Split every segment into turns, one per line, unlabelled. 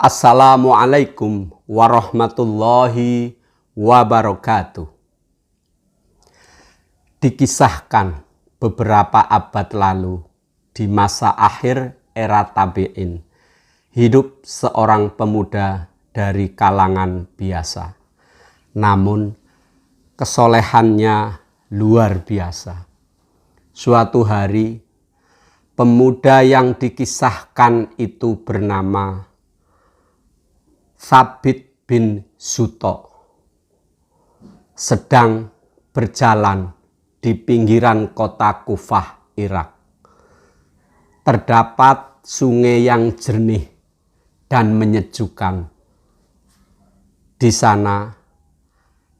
Assalamualaikum warahmatullahi wabarakatuh. Dikisahkan beberapa abad lalu, di masa akhir era tabi'in, hidup seorang pemuda dari kalangan biasa. Namun, kesolehannya luar biasa. Suatu hari, pemuda yang dikisahkan itu bernama Thabit bin Suto sedang berjalan di pinggiran kota Kufah, Irak. Terdapat sungai yang jernih dan menyejukkan. Di sana,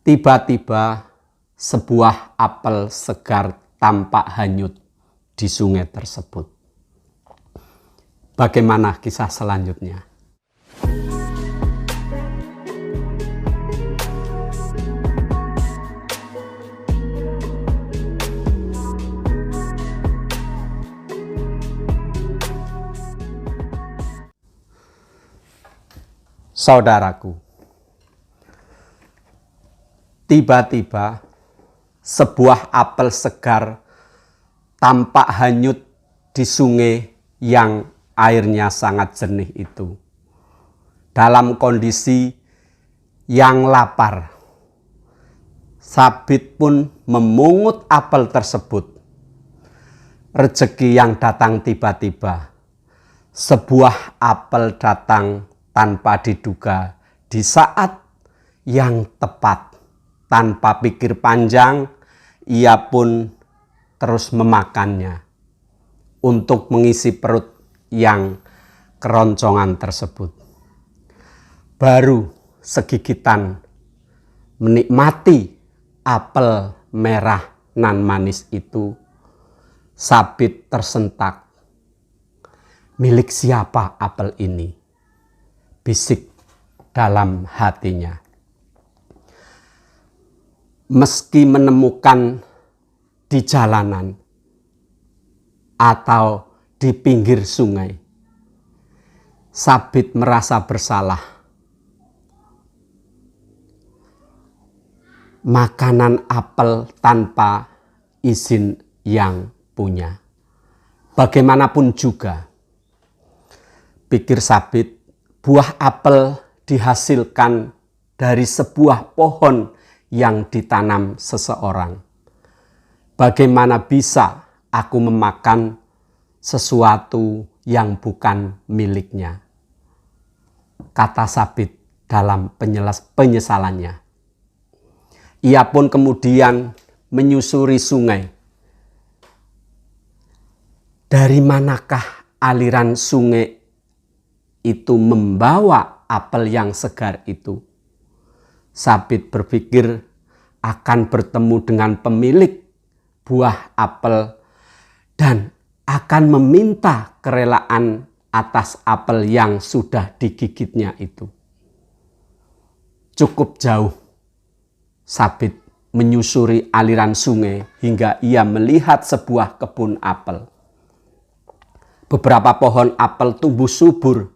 tiba-tiba sebuah apel segar tampak hanyut di sungai tersebut. Bagaimana kisah selanjutnya? Saudaraku, tiba-tiba sebuah apel segar tampak hanyut di sungai yang airnya sangat jernih itu. Dalam kondisi yang lapar, Thabit pun memungut apel tersebut. Rezeki yang datang tiba-tiba. Sebuah apel datang tanpa diduga di saat yang tepat. Tanpa pikir panjang, ia pun terus memakannya untuk mengisi perut yang keroncongan tersebut. Baru segigitan menikmati apel merah nan manis itu, Thabit tersentak. Milik siapa apel ini? Bisik dalam hatinya. Meski menemukan di jalanan atau di pinggir sungai, Thabit merasa bersalah. Makanan apel tanpa izin yang punya. Bagaimanapun juga, pikir Thabit, buah apel dihasilkan dari sebuah pohon yang ditanam seseorang. Bagaimana bisa aku memakan sesuatu yang bukan miliknya? Kata Thabit dalam penyesalannya. Ia pun kemudian menyusuri sungai. Dari manakah aliran sungai itu membawa apel yang segar itu? Thabit berpikir akan bertemu dengan pemilik buah apel dan akan meminta kerelaan atas apel yang sudah digigitnya itu. Cukup jauh Thabit menyusuri aliran sungai hingga ia melihat sebuah kebun apel. Beberapa pohon apel tumbuh subur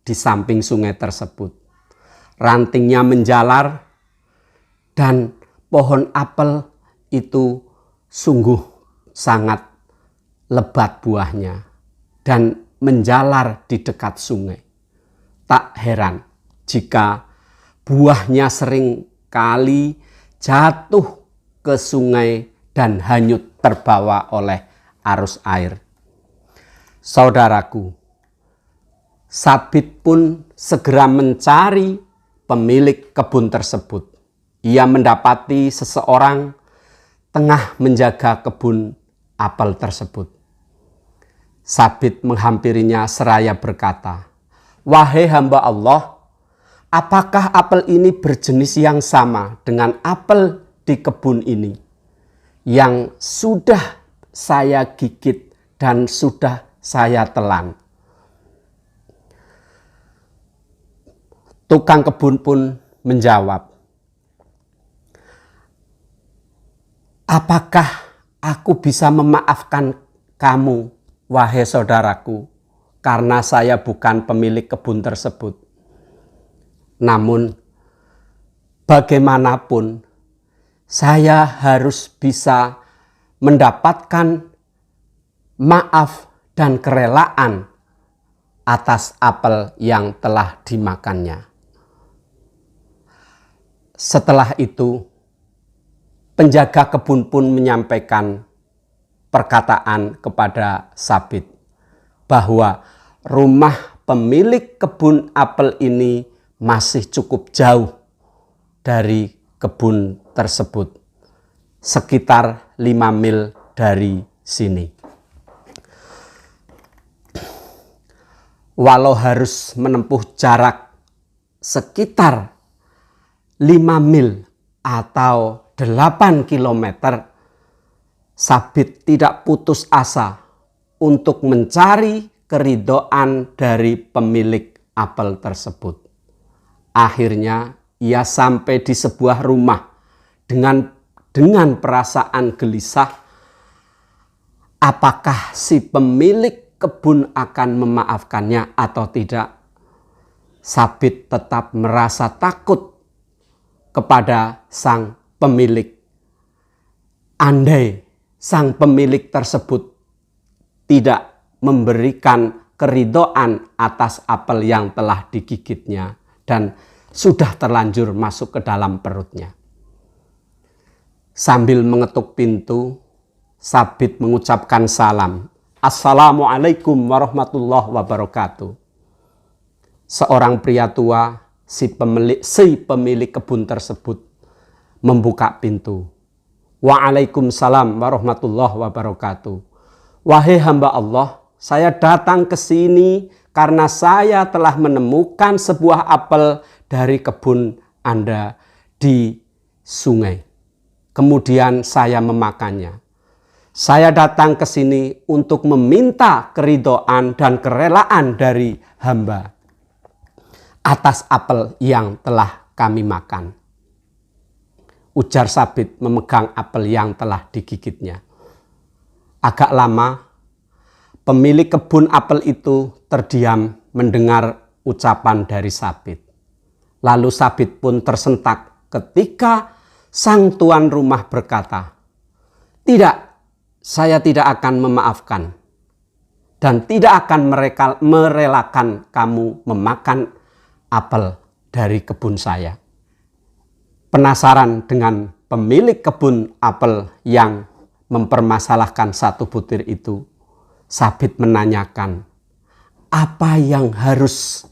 di samping sungai tersebut. Rantingnya menjalar dan pohon apel itu sungguh sangat lebat buahnya dan menjalar di dekat sungai. Tak heran jika buahnya sering kali jatuh ke sungai dan hanyut terbawa oleh arus air. Saudaraku, Thabit pun segera mencari pemilik kebun tersebut. Ia mendapati seseorang tengah menjaga kebun apel tersebut. Thabit menghampirinya seraya berkata, "Wahai hamba Allah, apakah apel ini berjenis yang sama dengan apel di kebun ini yang sudah saya gigit dan sudah saya telan?" Tukang kebun pun menjawab, "Apakah aku bisa memaafkan kamu, wahai saudaraku, karena saya bukan pemilik kebun tersebut?" Namun bagaimanapun saya harus bisa mendapatkan maaf dan kerelaan atas apel yang telah dimakannya. Setelah itu, penjaga kebun pun menyampaikan perkataan kepada Sabit bahwa rumah pemilik kebun apel ini masih cukup jauh dari kebun tersebut, sekitar 5 mil dari sini. Walau harus menempuh jarak sekitar 5 mil atau 8 kilometer, Sabit tidak putus asa untuk mencari keridhaan dari pemilik apel tersebut. Akhirnya ia sampai di sebuah rumah dengan perasaan gelisah. Apakah si pemilik kebun akan memaafkannya atau tidak? Sabit tetap merasa takut kepada sang pemilik. Andai sang pemilik tersebut tidak memberikan keridhaan atas apel yang telah digigitnya dan sudah terlanjur masuk ke dalam perutnya. Sambil mengetuk pintu, Sabit mengucapkan salam. Assalamualaikum warahmatullahi wabarakatuh. Seorang pria tua, si pemilik kebun tersebut, membuka pintu. Waalaikumsalam warahmatullahi wabarakatuh. Wahai hamba Allah, saya datang ke sini karena saya telah menemukan sebuah apel dari kebun Anda di sungai. Kemudian saya memakannya. Saya datang ke sini untuk meminta keridhaan dan kerelaan dari hamba atas apel yang telah kami makan. Ujar Sabit memegang apel yang telah digigitnya. Agak lama, pemilik kebun apel itu terdiam mendengar ucapan dari Sabit. Lalu Sabit pun tersentak ketika sang tuan rumah berkata, "Tidak, saya tidak akan memaafkan dan tidak akan merelakan kamu memakan apel dari kebun saya." Penasaran dengan pemilik kebun apel yang mempermasalahkan satu butir itu, Sabit menanyakan, "Apa yang harus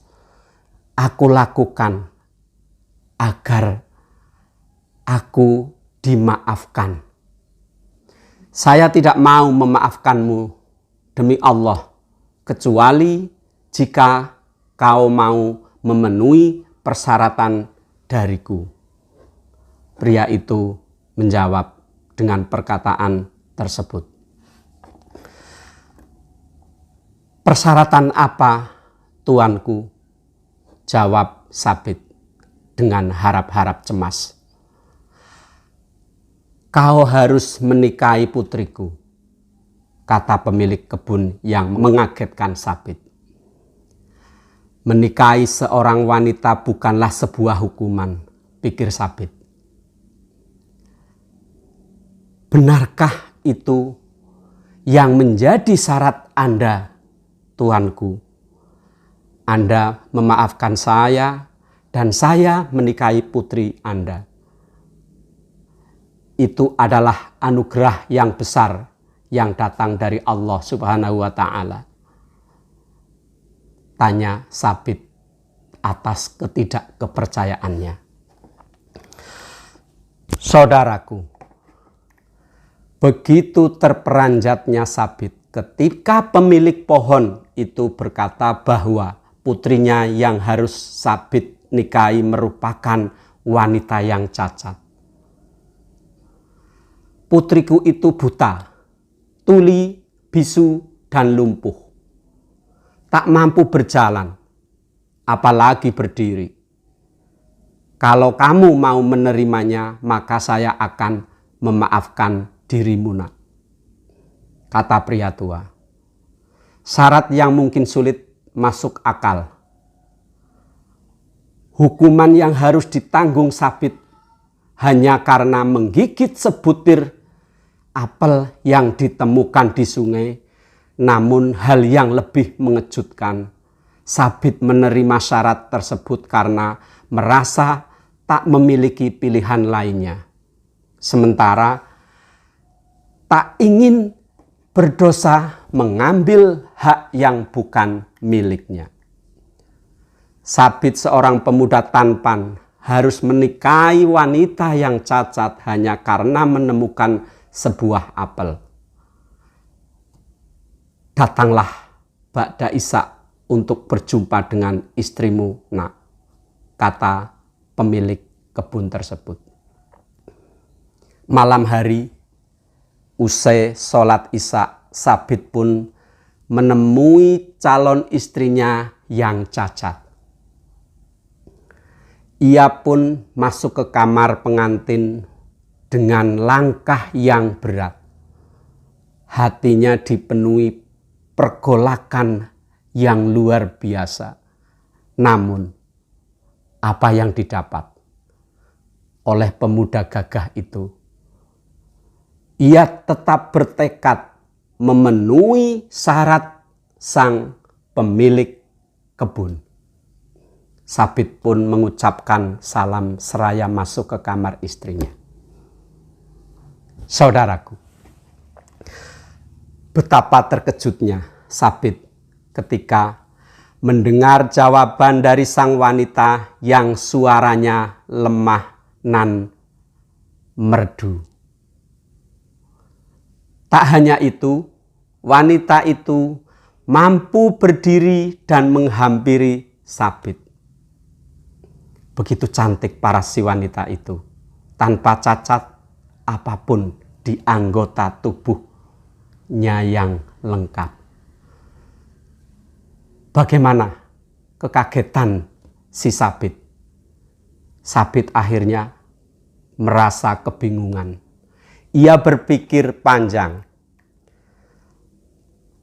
aku lakukan agar aku dimaafkan?" "Saya tidak mau memaafkanmu demi Allah, kecuali jika kau mau memenuhi persyaratan dariku." Pria itu menjawab dengan perkataan tersebut. "Persyaratan apa, tuanku?" jawab Sabit dengan harap-harap cemas. "Kau harus menikahi putriku," kata pemilik kebun yang mengagetkan Sabit. Menikahi seorang wanita bukanlah sebuah hukuman, pikir Sabit. Benarkah itu yang menjadi syarat Anda, tuanku? Anda memaafkan saya dan saya menikahi putri Anda. Itu adalah anugerah yang besar yang datang dari Allah Subhanahu wa Ta'ala. Tanya Sabit atas ketidakkepercayaannya. Saudaraku, begitu terperanjatnya Sabit ketika pemilik pohon itu berkata bahwa putrinya yang harus Sabit nikahi merupakan wanita yang cacat. Putriku itu buta, tuli, bisu, dan lumpuh. Tak mampu berjalan, apalagi berdiri. Kalau kamu mau menerimanya, maka saya akan memaafkan dirimu, nak, kata pria tua. Syarat yang mungkin sulit masuk akal. Hukuman yang harus ditanggung Sabit hanya karena menggigit sebutir apel yang ditemukan di sungai. Namun hal yang lebih mengejutkan, Sabit menerima syarat tersebut karena merasa tak memiliki pilihan lainnya. Sementara tak ingin berdosa mengambil hak yang bukan miliknya. Sabit, seorang pemuda tampan, harus menikahi wanita yang cacat hanya karena menemukan sebuah apel. Datanglah ba'da Isya untuk berjumpa dengan istrimu, nak, kata pemilik kebun tersebut. Malam hari, usai sholat Isya, Sabit pun menemui calon istrinya yang cacat. Ia pun masuk ke kamar pengantin dengan langkah yang berat. Hatinya dipenuhi pergolakan yang luar biasa. Namun, apa yang didapat oleh pemuda gagah itu? Ia tetap bertekad memenuhi syarat sang pemilik kebun. Sabit pun mengucapkan salam seraya masuk ke kamar istrinya. Saudaraku, betapa terkejutnya Sabit ketika mendengar jawaban dari sang wanita yang suaranya lemah nan merdu. Tak hanya itu, wanita itu mampu berdiri dan menghampiri Sabit. Begitu cantik paras si wanita itu, tanpa cacat apapun di anggota tubuhnya yang lengkap. Bagaimana kekagetan si Sabit? Sabit akhirnya merasa kebingungan. Ia berpikir panjang.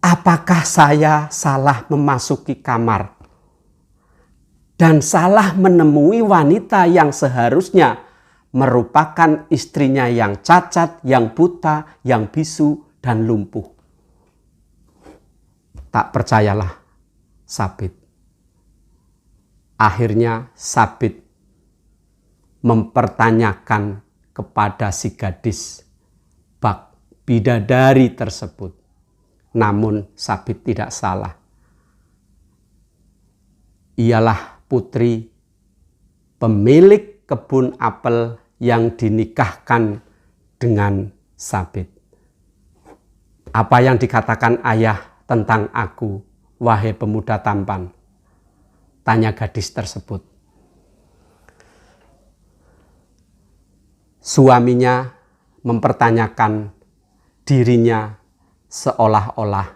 Apakah saya salah memasuki kamar dan salah menemui wanita yang seharusnya merupakan istrinya yang cacat, yang buta, yang bisu, dan lumpuh? Tak percayalah Sabit. Akhirnya Sabit mempertanyakan kepada si gadis bak bidadari tersebut. Namun Sabit tidak salah. Ialah putri pemilik kebun apel yang dinikahkan dengan Sabit. Apa yang dikatakan ayah tentang aku, wahai pemuda tampan? Tanya gadis tersebut. Suaminya mempertanyakan dirinya seolah-olah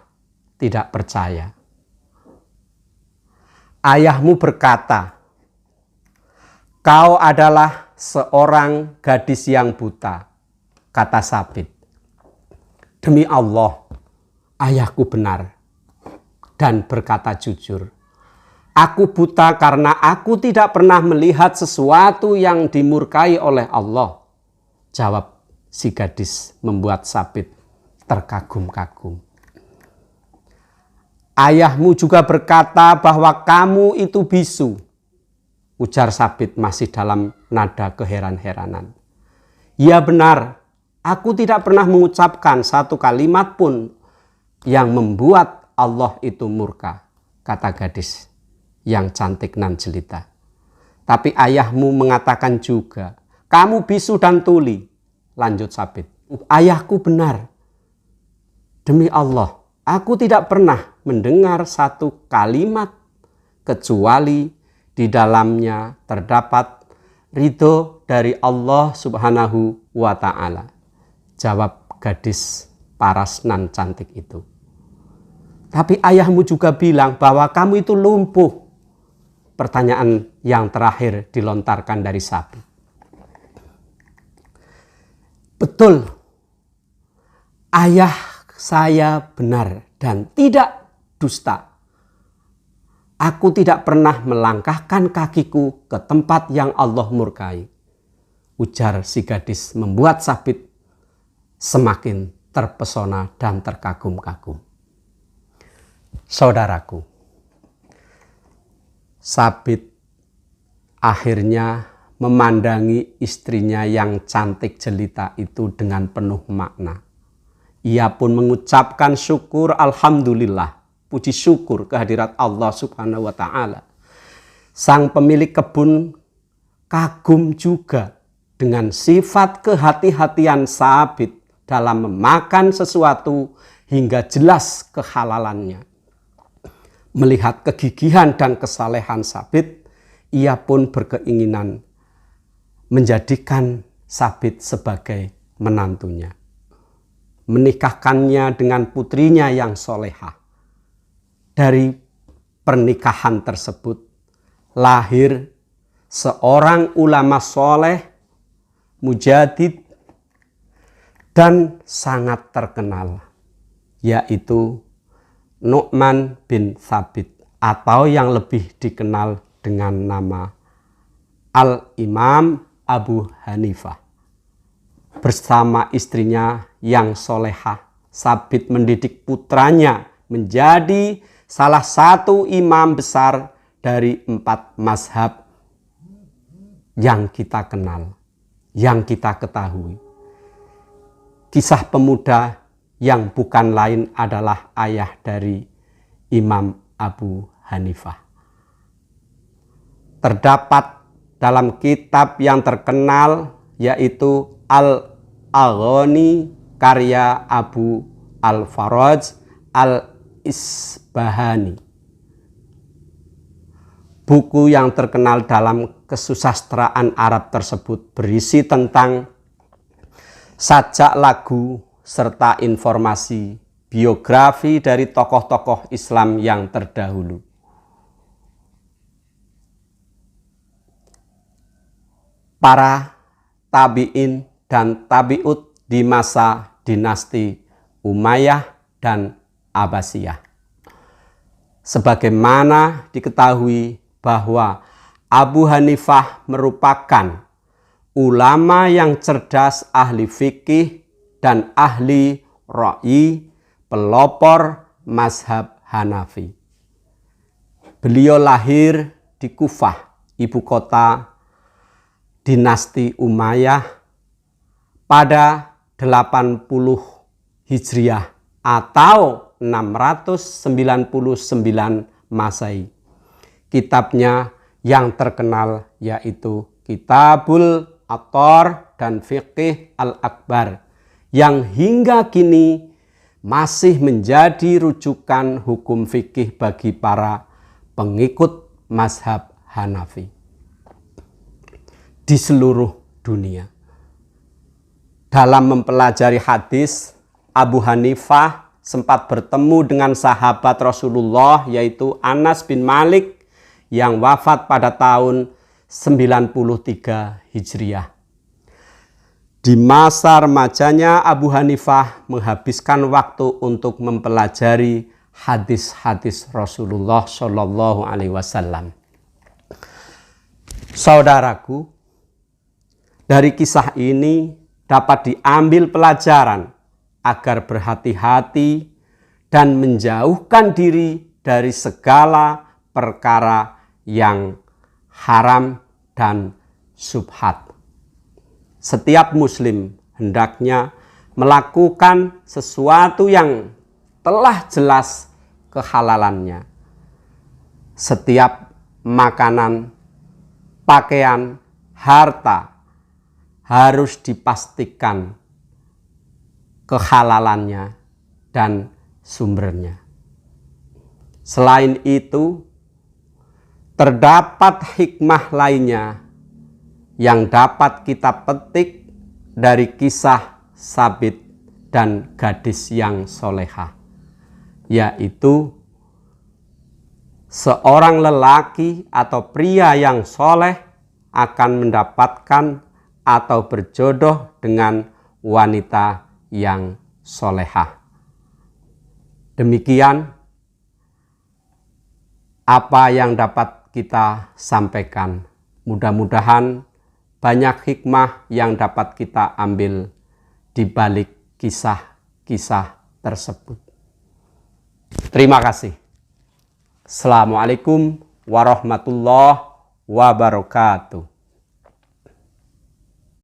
tidak percaya. Ayahmu berkata, kau adalah seorang gadis yang buta, kata Sabit. Demi Allah, ayahku benar dan berkata jujur. Aku buta karena aku tidak pernah melihat sesuatu yang dimurkai oleh Allah. Jawab si gadis membuat Sabit terkagum-kagum. Ayahmu juga berkata bahwa kamu itu bisu. Ujar Sabit masih dalam nada keheran-heranan. Ya benar, aku tidak pernah mengucapkan satu kalimat pun yang membuat Allah itu murka, kata gadis yang cantik nan jelita. Tapi ayahmu mengatakan juga, kamu bisu dan tuli. Lanjut Sabit. Ayahku benar. Demi Allah, aku tidak pernah mendengar satu kalimat kecuali di dalamnya terdapat ridho dari Allah Subhanahu wa Ta'ala. Jawab gadis paras nan cantik itu. Tapi ayahmu juga bilang bahwa kamu itu lumpuh. Pertanyaan yang terakhir dilontarkan dari Sabit. Betul, ayah saya benar dan tidak dusta. Aku tidak pernah melangkahkan kakiku ke tempat yang Allah murkai. Ujar si gadis membuat Sabit semakin terpesona dan terkagum-kagum. Saudaraku, Sabit akhirnya memandangi istrinya yang cantik jelita itu dengan penuh makna. Ia pun mengucapkan syukur, alhamdulillah, puji syukur kehadirat Allah Subhanahu wa Ta'ala. Sang pemilik kebun kagum juga dengan sifat kehati-hatian Sabit dalam memakan sesuatu hingga jelas kehalalannya. Melihat kegigihan dan kesalehan Sabit, ia pun berkeinginan menjadikan Sabit sebagai menantunya. Menikahkannya dengan putrinya yang solehah. Dari pernikahan tersebut lahir seorang ulama soleh, mujadid, dan sangat terkenal, yaitu Nu'man bin Thabit, atau yang lebih dikenal dengan nama Al-Imam Abu Hanifah. Bersama istrinya yang solehah, Sabit mendidik putranya menjadi salah satu imam besar dari 4 mazhab yang kita kenal, yang kita ketahui. Kisah pemuda yang bukan lain adalah ayah dari Imam Abu Hanifah. Terdapat dalam kitab yang terkenal yaitu Al-Aghani karya Abu Al-Faraj Al-Isbahani. Buku yang terkenal dalam kesusastraan Arab tersebut berisi tentang sajak lagu serta informasi biografi dari tokoh-tokoh Islam yang terdahulu. Para tabi'in dan tabi'ut di masa dinasti Umayyah dan Abbasiyah. Sebagaimana diketahui bahwa Abu Hanifah merupakan ulama yang cerdas, ahli fikih dan ahli ra'yi, pelopor mazhab Hanafi. Beliau lahir di Kufah, ibu kota dinasti Umayyah, pada 80 Hijriah atau 699 Masehi. Kitabnya yang terkenal yaitu Kitabul Athar dan Fiqih Al-Akbar, yang hingga kini masih menjadi rujukan hukum fikih bagi para pengikut mazhab Hanafi di seluruh dunia. Dalam mempelajari hadis, Abu Hanifah sempat bertemu dengan sahabat Rasulullah yaitu Anas bin Malik yang wafat pada tahun 93 Hijriah. Di masa remajanya, Abu Hanifah menghabiskan waktu untuk mempelajari hadis-hadis Rasulullah Shallallahu Alaihi Wasallam. Saudaraku, dari kisah ini dapat diambil pelajaran agar berhati-hati dan menjauhkan diri dari segala perkara yang haram dan syubhat. Setiap muslim hendaknya melakukan sesuatu yang telah jelas kehalalannya. Setiap makanan, pakaian, harta harus dipastikan kehalalannya dan sumbernya. Selain itu, terdapat hikmah lainnya yang dapat kita petik dari kisah Sabit dan gadis yang solehah, yaitu seorang lelaki atau pria yang soleh akan mendapatkan atau berjodoh dengan wanita yang solehah. Demikian apa yang dapat kita sampaikan. Mudah-mudahan banyak hikmah yang dapat kita ambil di balik kisah-kisah tersebut. Terima kasih. Assalamualaikum warahmatullahi wabarakatuh.